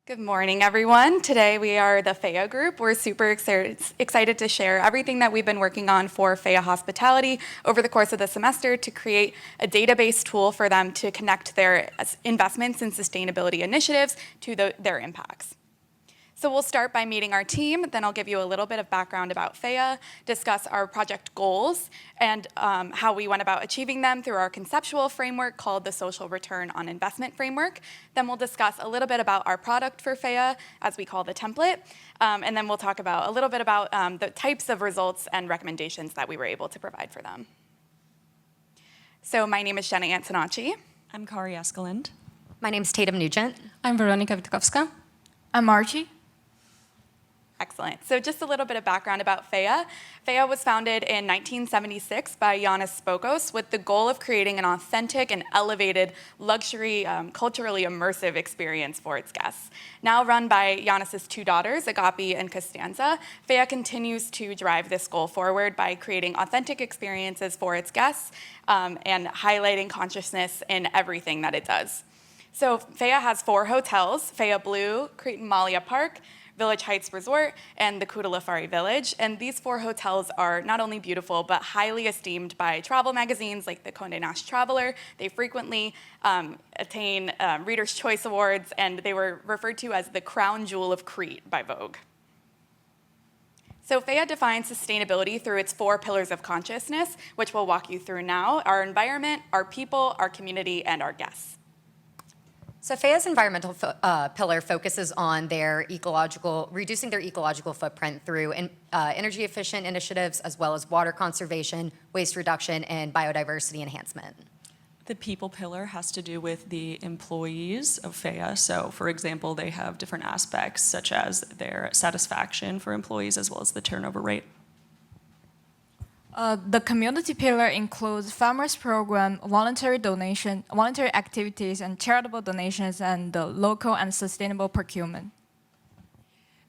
Good morning, everyone. Today we are the Phaea group. We're super excited to share everything that we've been working on for Phaea Hospitality over the course of the semester to create a database tool for them to connect their investments and sustainability initiatives to their impacts. So we'll start by meeting our team, then I'll give you a little bit of background about Phaea, discuss our project goals, and how we went about achieving them through our conceptual framework called the Social Return on Investment Framework. Then we'll discuss a little bit about our product for Phaea, as we call the template, and then we'll talk about a little bit about the types of results and recommendations that we were able to provide for them. So my name is Jenna Antonacci. I'm Kari Eskeland. My name's Tatum Nugent. I'm Veronika Witkowska. I'm Archie. Excellent. So just a little bit of background about Phaea. Phaea was founded in 1976 by Yannis Spokos with the goal of creating an authentic and elevated luxury, culturally immersive experience for its guests. Now run by Yannis's two daughters, Agapi and Costanza, Phaea continues to drive this goal forward by creating authentic experiences for its guests and highlighting consciousness in everything that it does. So Phaea has 4 hotels, Phaea Blue, Crete and Malia Park, Village Heights Resort, and the Kudalafari Village. And these 4 hotels are not only beautiful, but highly esteemed by travel magazines like the Condé Nast Traveler. They frequently attain Reader's Choice Awards, and they were referred to as the crown jewel of Crete by Vogue. So Phaea defines sustainability through its 4 pillars of consciousness, which we'll walk you through now: our environment, our people, our community, and our guests. So Phaea's environmental pillar focuses on reducing their ecological footprint through energy efficient initiatives, as well as water conservation, waste reduction, and biodiversity enhancement. The people pillar has to do with the employees of Phaea. So for example, they have different aspects such as their satisfaction for employees as well as the turnover rate. The community pillar includes farmers program, voluntary activities, and charitable donations, and the local and sustainable procurement.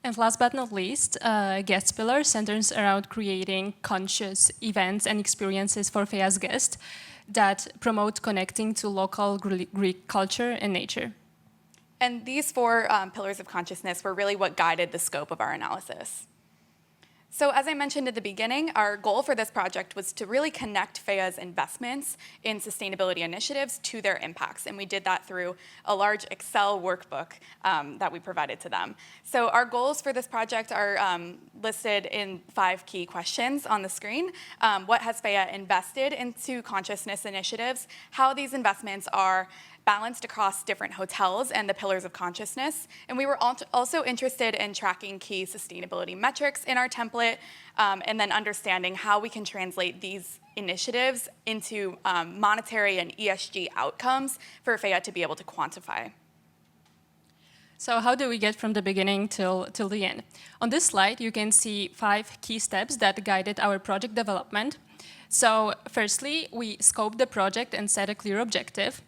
And last but not least, guest pillar centers around creating conscious events and experiences for Phaea's guests that promote connecting to local Greek culture and nature. And these 4 pillars of consciousness were really what guided the scope of our analysis. So as I mentioned at the beginning, our goal for this project was to really connect Phaea's investments in sustainability initiatives to their impacts. And we did that through a large Excel workbook that we provided to them. So our goals for this project are listed in 5 key questions on the screen. What has Phaea invested into consciousness initiatives? How these investments are balanced across different hotels and the pillars of consciousness. And we were also interested in tracking key sustainability metrics in our template, and then understanding how we can translate these initiatives into monetary and ESG outcomes for Phaea to be able to quantify. So how do we get from the beginning till the end? On this slide, you can see 5 key steps that guided our project development. So firstly, we scoped the project and set a clear objective.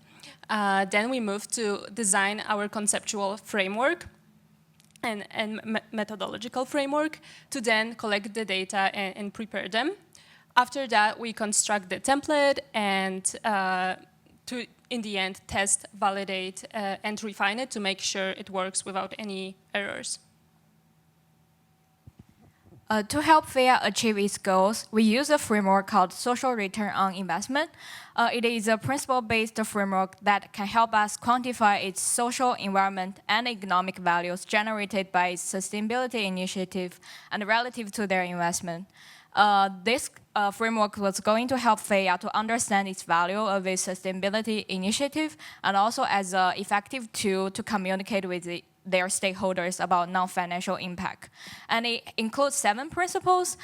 Then we moved to design our conceptual framework and methodological framework to then collect the data and prepare them. After that, we construct the template and to, in the end, test, validate, and refine it to make sure it works without any errors. To help Phaea achieve its goals, we use a framework called Social Return on Investment. It is a principle-based framework that can help us quantify its social, environment, and economic values generated by its sustainability initiative and relative to their investment. This framework was going to help Phaea to understand its value of its sustainability initiative and also as an effective tool to communicate with their stakeholders about non-financial impact. And it includes 7 principles.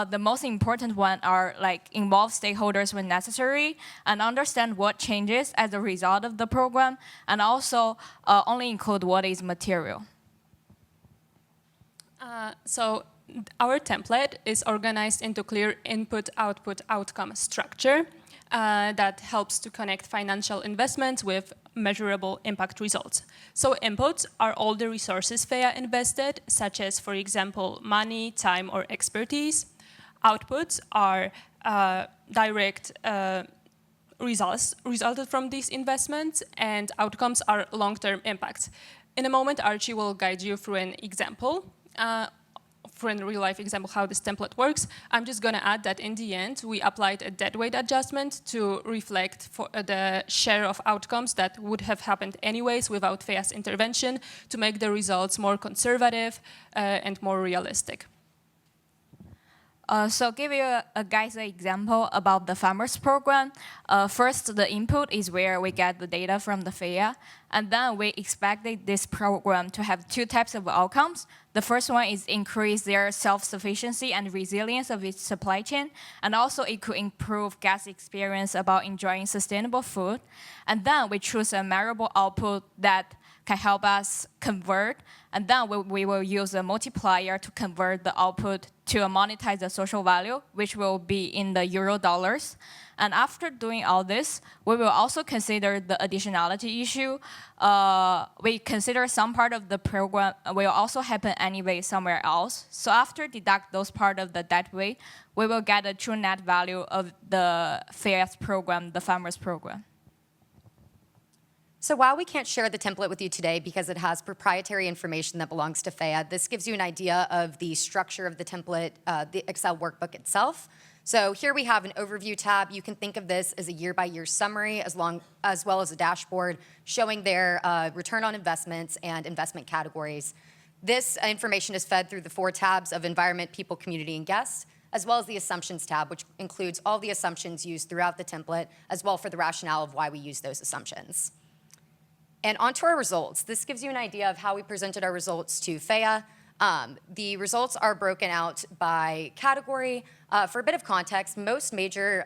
The most important one are involve stakeholders when necessary and understand what changes as a result of the program, and also only include what is material. So our template is organized into clear input-output-outcome structure that helps to connect financial investments with measurable impact results. So inputs are all the resources Phaea invested, such as, for example, money, time, or expertise. Outputs are direct resulted from these investments, and outcomes are long-term impacts. In a moment, Archie will guide you through an example, through a real-life example how this template works. I'm just going to add that in the end, we applied a deadweight adjustment to reflect for the share of outcomes that would have happened anyways without Phaea's intervention to make the results more conservative and more realistic. So give you guys an example about the farmers program. First, the input is where we get the data from the Phaea, and then we expected this program to have two types of outcomes. The first one is increase their self-sufficiency and resilience of its supply chain, and also it could improve guest experience about enjoying sustainable food. And then we choose a measurable output that can help us convert, and then we will use a multiplier to convert the output to monetize the social value, which will be in the euro dollars. And after doing all this, we will also consider the additionality issue. We consider some part of the program will also happen anyway somewhere else. So after deduct those part of the dead weight, we will get a true net value of the Phaea's program, the farmers program. So while we can't share the template with you today because it has proprietary information that belongs to Phaea, this gives you an idea of the structure of the template, the Excel workbook itself. So here we have an overview tab. You can think of this as a year-by-year summary as well as a dashboard showing their return on investments and investment categories. This information is fed through the 4 tabs of environment, people, community, and guests, as well as the assumptions tab, which includes all the assumptions used throughout the template, as well for the rationale of why we use those assumptions. And onto our results. This gives you an idea of how we presented our results to Phaea. The results are broken out by category. For a bit of context, most major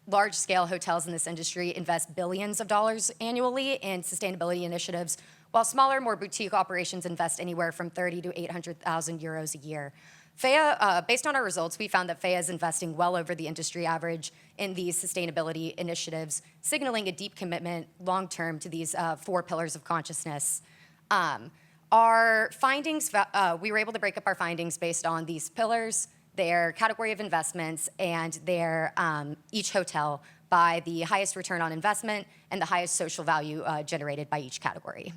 large-scale hotels in this industry invest billions of dollars annually in sustainability initiatives, while smaller, more boutique operations invest anywhere from 30 to 800,000 euros a year. Phaea, based on our results, we found that Phaea is investing well over the industry average in these sustainability initiatives, signaling a deep commitment long-term to these 4 pillars of consciousness. Our findings, we were able to break up our findings based on these pillars, their category of investments, and their each hotel by the highest return on investment and the highest social value generated by each category.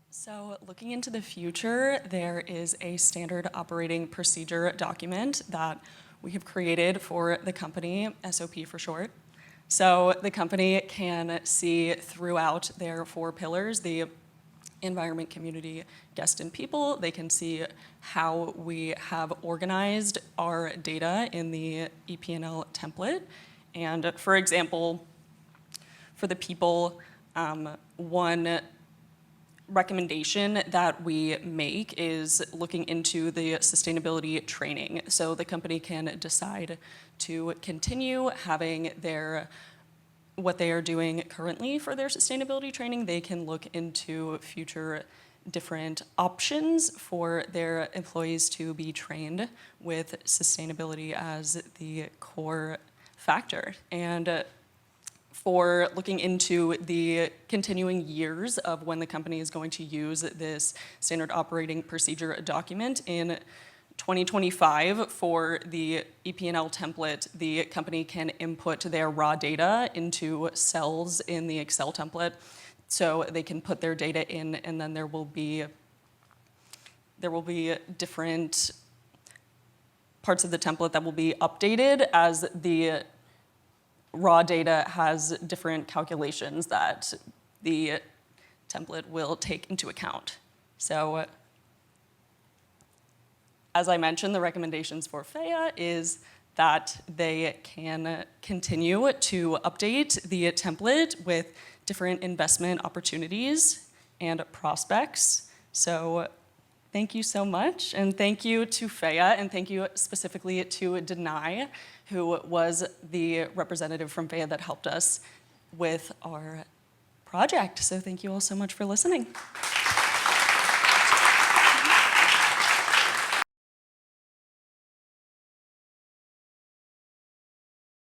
So looking into the future, there is a standard operating procedure document that we have created for the company, SOP for short. So the company can see throughout their 4 pillars, the environment, community, guest, and people. They can see how we have organized our data in the EP&L template. And for example, for the people, one recommendation that we make is looking into the sustainability training. So the company can decide to continue having what they are doing currently for their sustainability training. They can look into future different options for their employees to be trained with sustainability as the core factor. And for looking into the continuing years of when the company is going to use this standard operating procedure document. In 2025, for the EP&L template, the company can input their raw data into cells in the Excel template. So they can put their data in, and then there will be different parts of the template that will be updated as the raw data has different calculations that the template will take into account. So as I mentioned, the recommendations for Phaea is that they can continue to update the template with different investment opportunities and prospects. So thank you so much, and thank you to Phaea, and thank you specifically to Deny, who was the representative from Phaea that helped us with our project. So thank you all so much for listening.